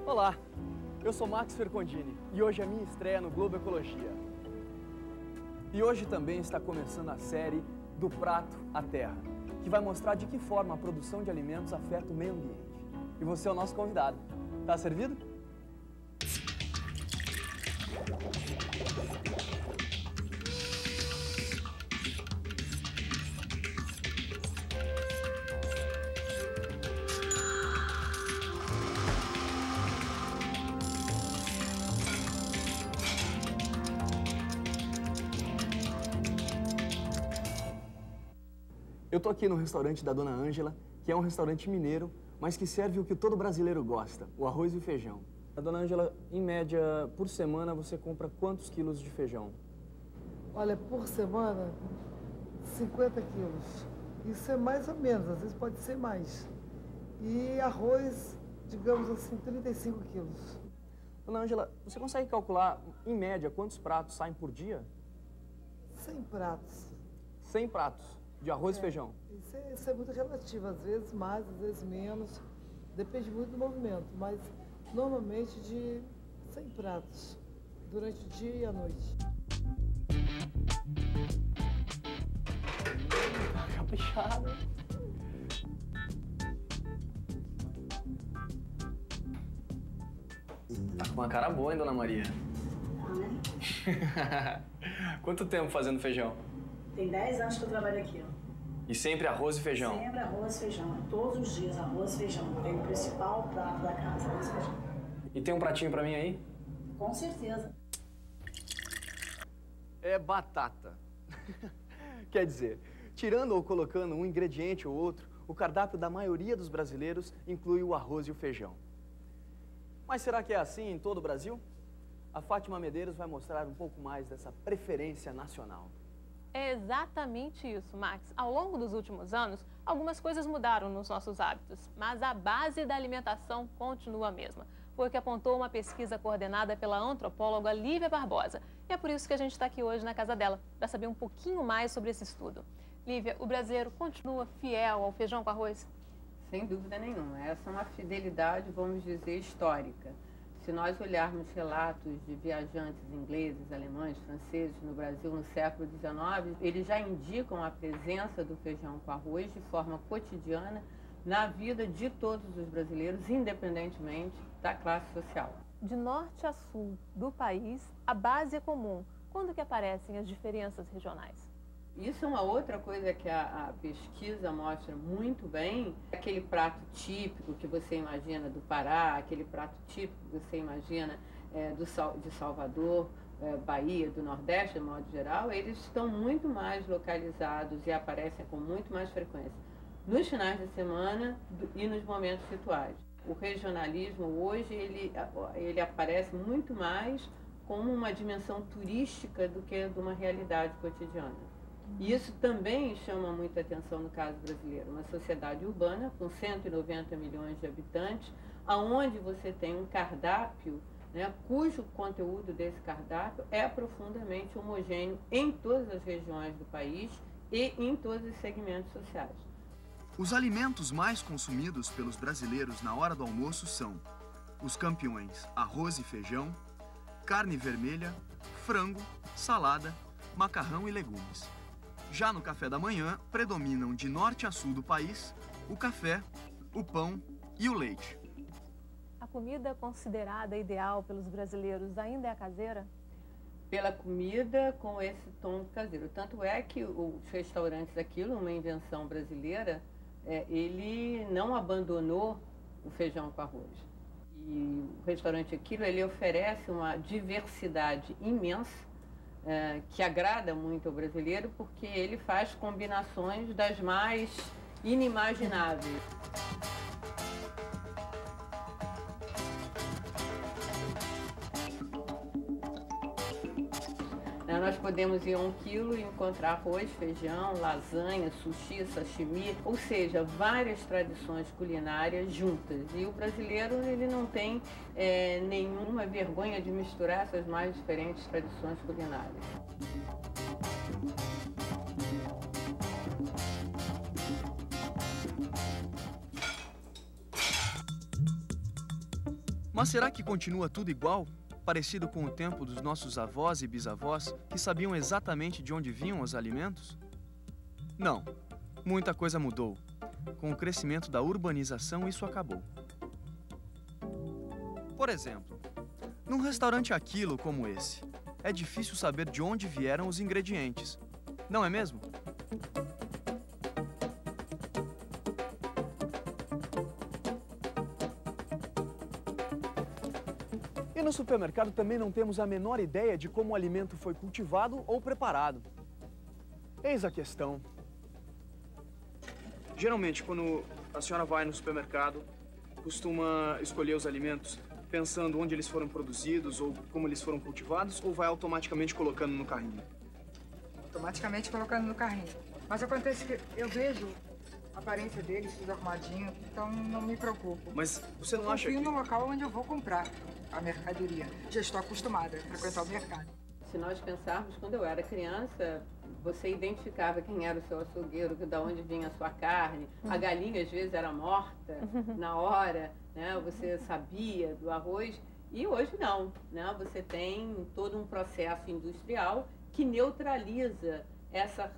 Olá, eu sou Max Fercondini e hoje é a minha estreia no Globo Ecologia. E hoje também está começando a série Do Prato à Terra, que vai mostrar de que forma a produção de alimentos afeta o meio ambiente. E você é o nosso convidado. Tá servido? Eu tô aqui no restaurante da Dona Ângela, que é um restaurante mineiro, mas que serve o que todo brasileiro gosta, o arroz e o feijão. A Dona Ângela, em média, por semana, você compra quantos quilos de feijão? Olha, por semana, 50 quilos. Isso é mais ou menos, às vezes pode ser mais. E arroz, digamos assim, 35 quilos. Dona Ângela, você consegue calcular, em média, quantos pratos saem por dia? 100 pratos. 100 pratos de arroz e feijão. Isso é muito relativo, às vezes mais, às vezes menos. Depende muito do movimento, mas normalmente de 100 pratos durante o dia e a noite. Caprichado. Tá com uma cara boa, hein, Dona Maria? Tá, né? Quanto tempo fazendo feijão? Tem 10 anos que eu trabalho aqui, ó. E sempre arroz e feijão? Sempre arroz e feijão. Todos os dias arroz e feijão. Tem o principal prato da casa, arroz e feijão. E tem um pratinho pra mim aí? Com certeza. É batata. Quer dizer, tirando ou colocando um ingrediente ou outro, o cardápio da maioria dos brasileiros inclui o arroz e o feijão. Mas será que é assim em todo o Brasil? A Fátima Medeiros vai mostrar um pouco mais dessa preferência nacional. É exatamente isso, Max. Ao longo dos últimos anos, algumas coisas mudaram nos nossos hábitos, mas a base da alimentação continua a mesma. Foi o que apontou uma pesquisa coordenada pela antropóloga Lívia Barbosa. E é por isso que a gente está aqui hoje na casa dela, para saber um pouquinho mais sobre esse estudo. Lívia, o brasileiro continua fiel ao feijão com arroz? Sem dúvida nenhuma. Essa é uma fidelidade, vamos dizer, histórica. Se nós olharmos relatos de viajantes ingleses, alemães, franceses no Brasil no século XIX, eles já indicam a presença do feijão com arroz de forma cotidiana na vida de todos os brasileiros, independentemente da classe social. De norte a sul do país, a base é comum. Quando que aparecem as diferenças regionais? Isso é uma outra coisa que a pesquisa mostra muito bem. Aquele prato típico que você imagina do Pará, aquele prato típico que você imagina de Salvador, Bahia, do Nordeste, de modo geral, eles estão muito mais localizados e aparecem com muito mais frequência nos finais de semana e nos momentos rituais. O regionalismo hoje, ele aparece muito mais como uma dimensão turística do que de uma realidade cotidiana. E isso também chama muita atenção no caso brasileiro. Uma sociedade urbana com 190 milhões de habitantes, aonde você tem um cardápio, né, cujo conteúdo desse cardápio é profundamente homogêneo em todas as regiões do país e em todos os segmentos sociais. Os alimentos mais consumidos pelos brasileiros na hora do almoço são os campeões arroz e feijão, carne vermelha, frango, salada, macarrão e legumes. Já no café da manhã, predominam de norte a sul do país o café, o pão e o leite. A comida considerada ideal pelos brasileiros ainda é a caseira? Pela comida com esse tom caseiro. Tanto é que os restaurantes Aquilo, uma invenção brasileira, ele não abandonou o feijão com arroz. E o restaurante Aquilo, ele oferece uma diversidade imensa, que agrada muito ao brasileiro, porque ele faz combinações das mais inimagináveis. Nós podemos ir a 1 quilo e encontrar arroz, feijão, lasanha, sushi, sashimi, ou seja, várias tradições culinárias juntas. E o brasileiro, ele não tem nenhuma vergonha de misturar essas mais diferentes tradições culinárias. Mas será que continua tudo igual? Parecido com o tempo dos nossos avós e bisavós, que sabiam exatamente de onde vinham os alimentos? Não, muita coisa mudou. Com o crescimento da urbanização, isso acabou. Por exemplo, num restaurante aquilo como esse, é difícil saber de onde vieram os ingredientes, não é mesmo? E no supermercado também não temos a menor ideia de como o alimento foi cultivado ou preparado. Eis a questão. Geralmente, quando a senhora vai no supermercado, costuma escolher os alimentos pensando onde eles foram produzidos ou como eles foram cultivados, ou vai automaticamente colocando no carrinho? Automaticamente colocando no carrinho. Mas acontece que eu vejo a aparência deles, tudo arrumadinho, então não me preocupo. Mas você não acha que... Eu confio no local onde eu vou comprar a mercadoria. Já estou acostumada a frequentar o mercado. Se nós pensarmos, quando eu era criança, você identificava quem era o seu açougueiro, de onde vinha a sua carne. A galinha, às vezes, era morta na hora, né? Você sabia do arroz. E hoje não, né? Você tem todo um processo industrial que neutraliza essa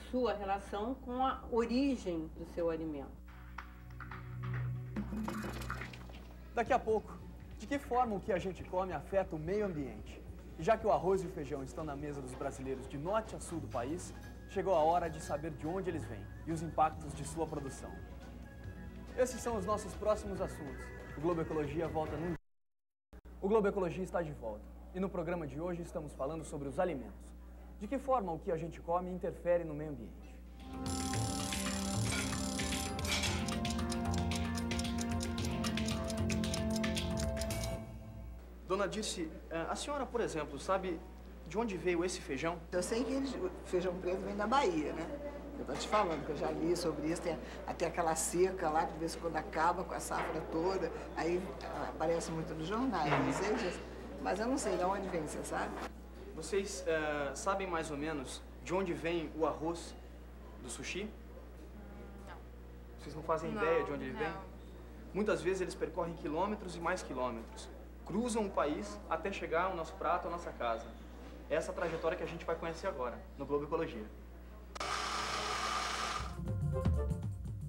sua relação com a origem do seu alimento. Daqui a pouco, de que forma o que a gente come afeta o meio ambiente? E já que o arroz e o feijão estão na mesa dos brasileiros de norte a sul do país, chegou a hora de saber de onde eles vêm e os impactos de sua produção. Esses são os nossos próximos assuntos. O Globo Ecologia volta num... O Globo Ecologia está de volta. E no programa de hoje estamos falando sobre os alimentos. De que forma o que a gente come interfere no meio ambiente? Dona Dirce, a senhora, por exemplo, sabe de onde veio esse feijão? Eu sei que o feijão preto vem da Bahia, né? Eu tô te falando, que eu já li sobre isso, tem até aquela seca lá, que de vez em quando acaba com a safra toda, aí aparece muito nos jornais, não sei disso. Mas eu não sei de onde vem, você sabe? Vocês sabem mais ou menos de onde vem o arroz do sushi? Não. Vocês não fazem ideia de onde ele vem? Muitas vezes eles percorrem quilômetros e mais quilômetros. Cruzam o país até chegar ao nosso prato, à nossa casa. Essa trajetória que a gente vai conhecer agora, no Globo Ecologia.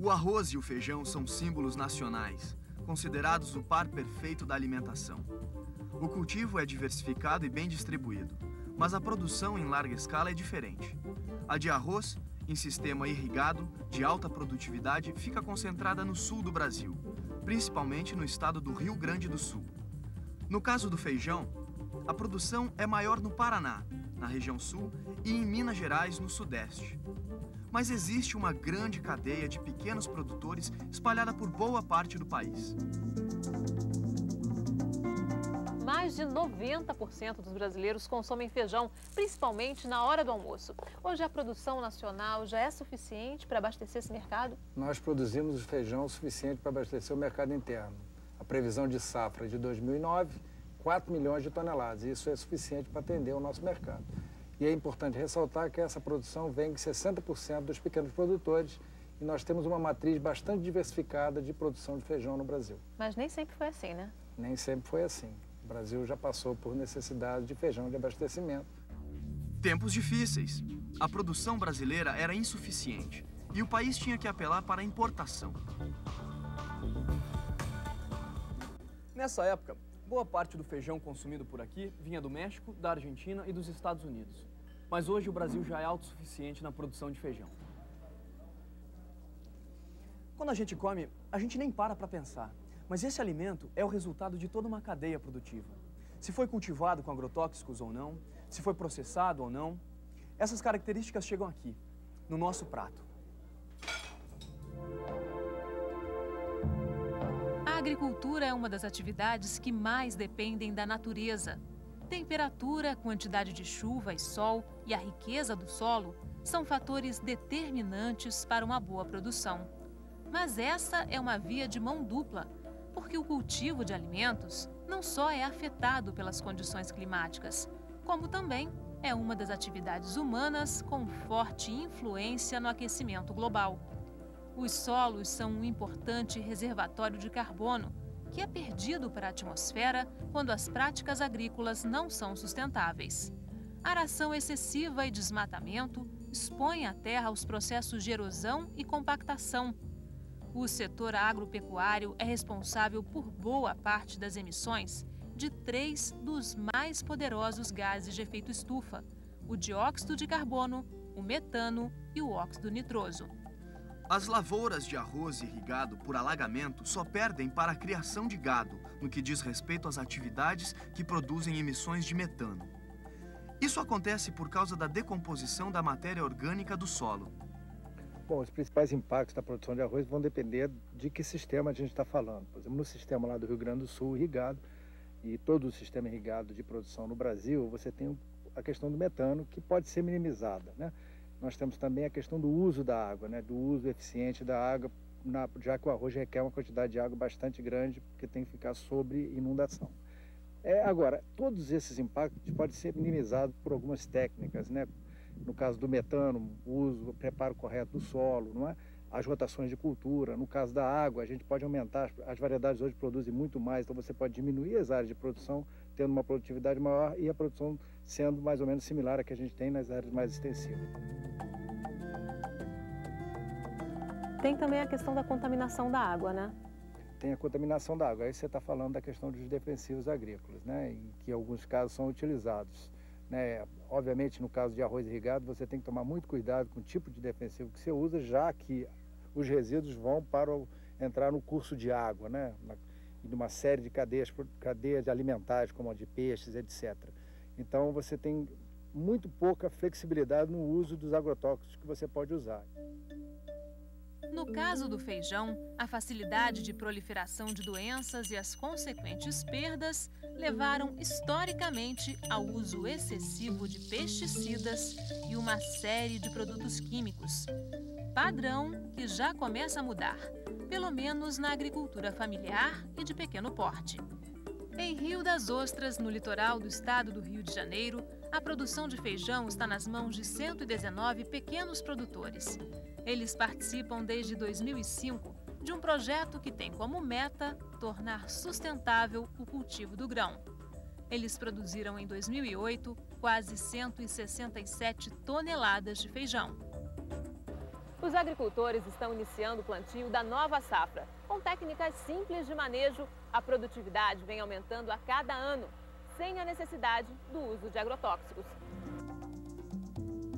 O arroz e o feijão são símbolos nacionais, considerados o par perfeito da alimentação. O cultivo é diversificado e bem distribuído, mas a produção em larga escala é diferente. A de arroz, em sistema irrigado, de alta produtividade, fica concentrada no sul do Brasil, principalmente no estado do Rio Grande do Sul. No caso do feijão, a produção é maior no Paraná, na região sul, e em Minas Gerais, no sudeste. Mas existe uma grande cadeia de pequenos produtores espalhada por boa parte do país. Mais de 90% dos brasileiros consomem feijão, principalmente na hora do almoço. Hoje a produção nacional já é suficiente para abastecer esse mercado? Nós produzimos feijão o suficiente para abastecer o mercado interno. A previsão de safra de 2009, 4 milhões de toneladas. Isso é suficiente para atender o nosso mercado. E é importante ressaltar que essa produção vem de 60% dos pequenos produtores e nós temos uma matriz bastante diversificada de produção de feijão no Brasil. Mas nem sempre foi assim, né? Nem sempre foi assim. O Brasil já passou por necessidade de feijão de abastecimento. Tempos difíceis. A produção brasileira era insuficiente e o país tinha que apelar para a importação. Nessa época, boa parte do feijão consumido por aqui vinha do México, da Argentina e dos Estados Unidos. Mas hoje o Brasil já é autossuficiente na produção de feijão. Quando a gente come, a gente nem para pensar. Mas esse alimento é o resultado de toda uma cadeia produtiva. Se foi cultivado com agrotóxicos ou não, se foi processado ou não, essas características chegam aqui, no nosso prato. A agricultura é uma das atividades que mais dependem da natureza. Temperatura, quantidade de chuva e sol e a riqueza do solo são fatores determinantes para uma boa produção. Mas essa é uma via de mão dupla, porque o cultivo de alimentos não só é afetado pelas condições climáticas, como também é uma das atividades humanas com forte influência no aquecimento global. Os solos são um importante reservatório de carbono que é perdido para a atmosfera quando as práticas agrícolas não são sustentáveis. Aração excessiva e desmatamento expõem a terra aos processos de erosão e compactação. O setor agropecuário é responsável por boa parte das emissões de 3 dos mais poderosos gases de efeito estufa: o dióxido de carbono, o metano e o óxido nitroso. As lavouras de arroz irrigado por alagamento só perdem para a criação de gado, no que diz respeito às atividades que produzem emissões de metano. Isso acontece por causa da decomposição da matéria orgânica do solo. Bom, os principais impactos da produção de arroz vão depender de que sistema a gente está falando. Por exemplo, no sistema lá do Rio Grande do Sul, irrigado, e todo o sistema irrigado de produção no Brasil, você tem a questão do metano, que pode ser minimizada, né? Nós temos também a questão do uso da água, né? Do uso eficiente da água, já que o arroz requer uma quantidade de água bastante grande, porque tem que ficar sobre inundação. Agora, todos esses impactos podem ser minimizados por algumas técnicas, né? No caso do metano, o preparo correto do solo, não é? As rotações de cultura. No caso da água, a gente pode aumentar, as variedades hoje produzem muito mais, então você pode diminuir as áreas de produção, tendo uma produtividade maior e a produção sendo mais ou menos similar à que a gente tem nas áreas mais extensivas. Tem também a questão da contaminação da água, né? Tem a contaminação da água. Aí você está falando da questão dos defensivos agrícolas, né? Em que alguns casos são utilizados, né? Obviamente, no caso de arroz irrigado, você tem que tomar muito cuidado com o tipo de defensivo que você usa, já que os resíduos vão entrar no curso de água, né? Em uma série de cadeias alimentares, como a de peixes, etc. Então, você tem muito pouca flexibilidade no uso dos agrotóxicos que você pode usar. No caso do feijão, a facilidade de proliferação de doenças e as consequentes perdas levaram historicamente ao uso excessivo de pesticidas e uma série de produtos químicos. Padrão que já começa a mudar, pelo menos na agricultura familiar e de pequeno porte. Em Rio das Ostras, no litoral do estado do Rio de Janeiro, a produção de feijão está nas mãos de 119 pequenos produtores. Eles participam desde 2005 de um projeto que tem como meta tornar sustentável o cultivo do grão. Eles produziram em 2008 quase 167 toneladas de feijão. Os agricultores estão iniciando o plantio da nova safra. Com técnicas simples de manejo, a produtividade vem aumentando a cada ano, sem a necessidade do uso de agrotóxicos.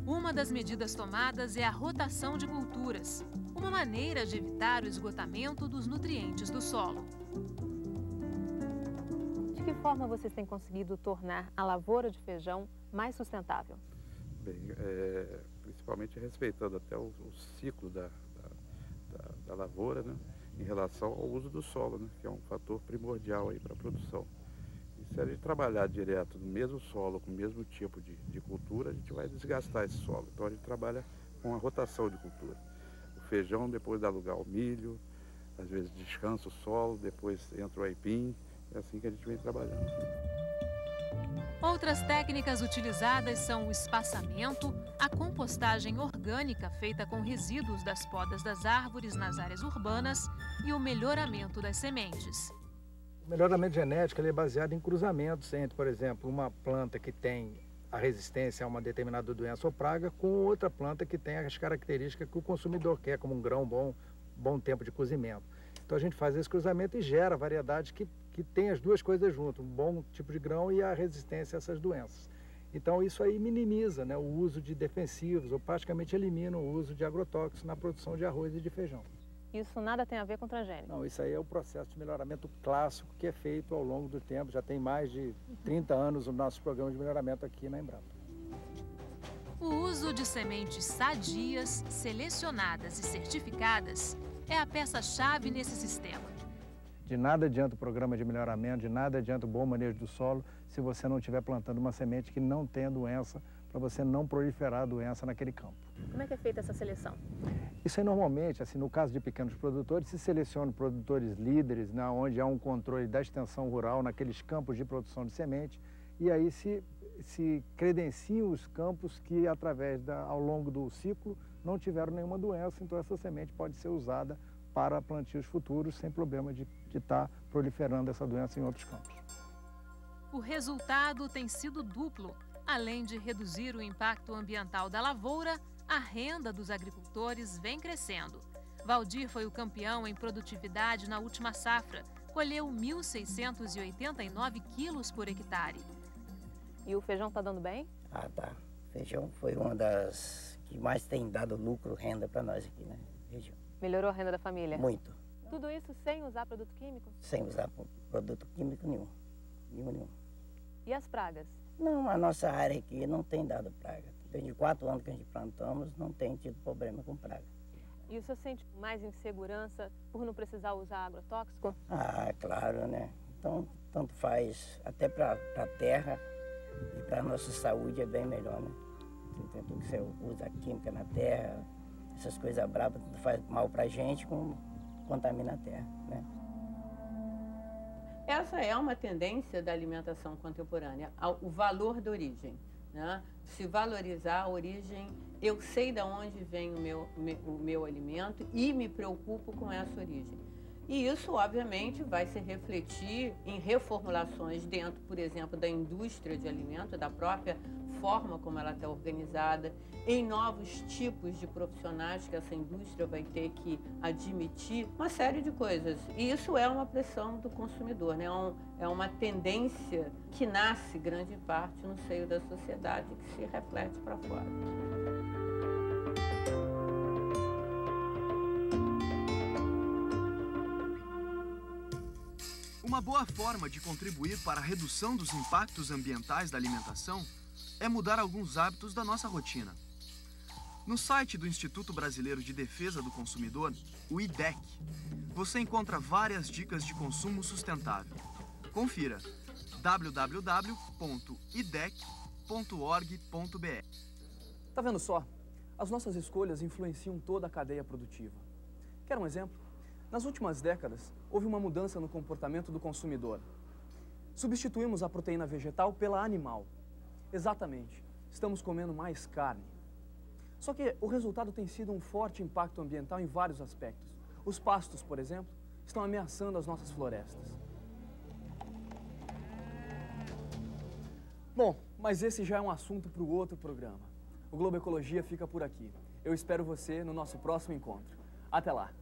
Uma das medidas tomadas é a rotação de culturas, uma maneira de evitar o esgotamento dos nutrientes do solo. De que forma vocês têm conseguido tornar a lavoura de feijão mais sustentável? Bem, principalmente respeitando até o ciclo da lavoura, né, em relação ao uso do solo, né, que é um fator primordial aí para a produção. Se a gente trabalhar direto no mesmo solo, com o mesmo tipo de cultura, a gente vai desgastar esse solo. Então a gente trabalha com a rotação de cultura. O feijão depois dá lugar ao milho, às vezes descansa o solo, depois entra o aipim, é assim que a gente vem trabalhando. Outras técnicas utilizadas são o espaçamento, a compostagem orgânica feita com resíduos das podas das árvores nas áreas urbanas e o melhoramento das sementes. O melhoramento genético ele é baseado em cruzamentos entre, por exemplo, uma planta que tem a resistência a uma determinada doença ou praga com outra planta que tem as características que o consumidor quer, como um grão bom tempo de cozimento. Então a gente faz esse cruzamento e gera variedades que tem as duas coisas juntas, um bom tipo de grão e a resistência a essas doenças. Então isso aí minimiza, né, o uso de defensivos ou praticamente elimina o uso de agrotóxicos na produção de arroz e de feijão. Isso nada tem a ver com transgênico? Não, isso aí é o processo de melhoramento clássico que é feito ao longo do tempo. Já tem mais de 30 anos o nosso programa de melhoramento aqui na Embrapa. O uso de sementes sadias, selecionadas e certificadas é a peça-chave nesse sistema. De nada adianta o programa de melhoramento, de nada adianta o bom manejo do solo se você não estiver plantando uma semente que não tenha doença, para você não proliferar a doença naquele campo. Como é que é feita essa seleção? Isso aí normalmente, assim, no caso de pequenos produtores, se selecionam produtores líderes, né, onde há um controle da extensão rural naqueles campos de produção de semente, e aí se credenciam os campos que, ao longo do ciclo, não tiveram nenhuma doença, então essa semente pode ser usada para plantios futuros, sem problema de estar proliferando essa doença em outros campos. O resultado tem sido duplo. Além de reduzir o impacto ambiental da lavoura, a renda dos agricultores vem crescendo. Valdir foi o campeão em produtividade na última safra. Colheu 1.689 quilos por hectare. E o feijão está dando bem? Ah, tá. Feijão foi uma das que mais tem dado lucro, renda para nós aqui, né? Feijão. Melhorou a renda da família? Muito. Tudo isso sem usar produto químico? Sem usar produto químico nenhum. Nenhum. E as pragas? Não, a nossa área aqui não tem dado praga. Desde 4 anos que a gente plantamos, não tem tido problema com praga. E o senhor sente mais insegurança por não precisar usar agrotóxico? Ah, claro, né? Então, tanto faz, até para a terra e para a nossa saúde é bem melhor, né? Tudo que você usa química na terra, essas coisas bravas, tudo faz mal para a gente, contamina a terra, né? Essa é uma tendência da alimentação contemporânea, o valor da origem, né? Se valorizar a origem, eu sei de onde vem o meu alimento e me preocupo com essa origem. E isso, obviamente, vai se refletir em reformulações dentro, por exemplo, da indústria de alimento, da própria forma como ela está organizada, em novos tipos de profissionais que essa indústria vai ter que admitir, uma série de coisas. E isso é uma pressão do consumidor, né? É uma tendência que nasce, grande parte, no seio da sociedade, que se reflete para fora. Uma boa forma de contribuir para a redução dos impactos ambientais da alimentação é mudar alguns hábitos da nossa rotina. No site do Instituto Brasileiro de Defesa do Consumidor, o IDEC, você encontra várias dicas de consumo sustentável. Confira www.idec.org.br. Tá vendo só? As nossas escolhas influenciam toda a cadeia produtiva. Quer um exemplo? Nas últimas décadas, houve uma mudança no comportamento do consumidor. Substituímos a proteína vegetal pela animal. Exatamente, estamos comendo mais carne. Só que o resultado tem sido um forte impacto ambiental em vários aspectos. Os pastos, por exemplo, estão ameaçando as nossas florestas. Bom, mas esse já é um assunto para o outro programa. O Globo Ecologia fica por aqui. Eu espero você no nosso próximo encontro. Até lá!